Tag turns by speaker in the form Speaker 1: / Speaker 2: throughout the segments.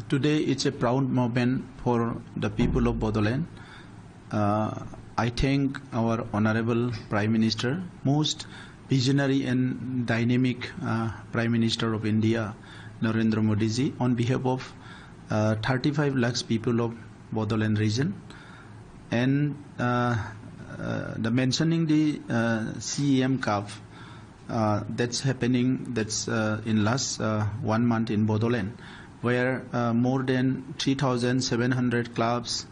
Speaker 1: Today it's a proud moment for the people of Bodoland. I thank our Honorable Prime Minister, most visionary and dynamic Prime Minister of India, Narendra Modi ji, on behalf of 35 lakhs people of Bodoland region. And the mentioning the CEM Cup that's happening, that's in last 1 month in Bodoland, where more than 3,700 clubs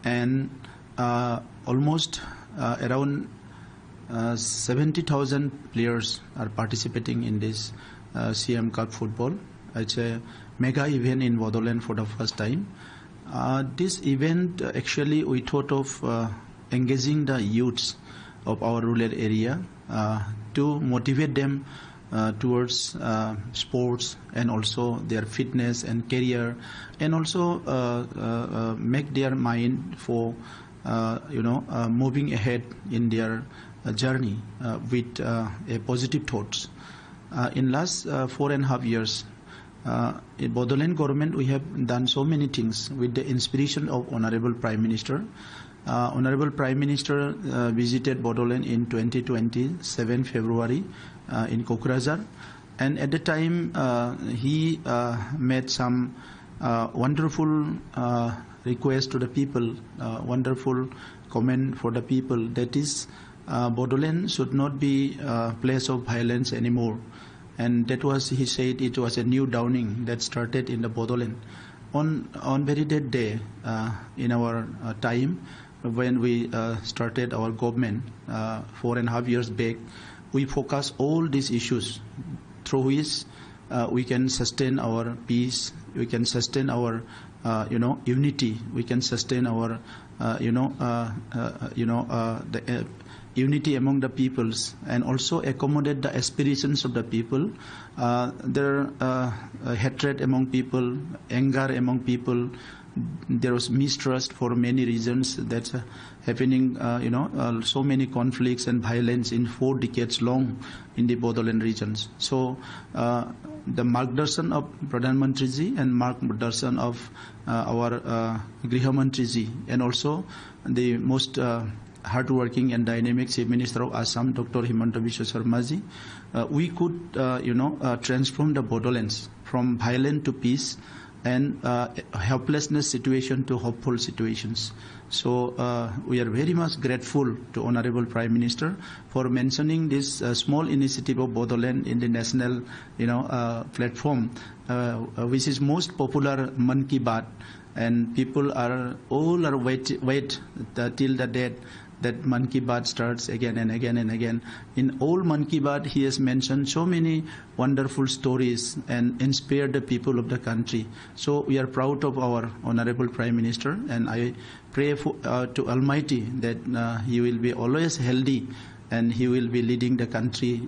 Speaker 1: and almost around 70,000 players are participating in this CEM Cup football. It's a mega event in Bodoland for the first time. This event actually we thought of engaging the youths of our rural area to motivate them towards sports and also their fitness and career, and also make their mind for moving ahead in their journey with a positive thoughts. In last 4.5 years, in Bodoland government, we have done so many things with the inspiration of Honorable Prime Minister. Honorable Prime Minister visited Bodoland in 2027 February in Kokrajhar, and at the time he made some wonderful request to the people, wonderful comment for the people, that is Bodoland should not be a place of violence anymore. And that was, he said, it was a new dawning that started in the Bodoland. On very that day, in our time, when we started our government 4.5 years back, we focus all these issues through which we can sustain our peace, we can sustain our unity, we can sustain our the unity among the peoples, and also accommodate the aspirations of the people. There hatred among people, anger among people. There was mistrust for many reasons that's happening. So many conflicts and violence in 4 decades long in the Bodoland regions. So the margdarshan of Pradhan Mantri ji and margdarshan of our Griha Mantri ji, and also the most hardworking and dynamic Chief Minister of Assam, Dr. Himanta Biswa Sarma ji, we could transform the Bodolands from violent to peace, and helplessness situation to hopeful situations. So we are very much grateful to Honorable Prime Minister for mentioning this small initiative of Bodoland in the national platform, which is most popular Man Ki Baat, and people are wait till the date that Man Ki Baat starts again and again and again. In all Man Ki Baat, he has mentioned so many wonderful stories and inspired the people of the country. So we are proud of our Honorable Prime Minister, and I pray to Almighty that he will be always healthy and he will be leading the country,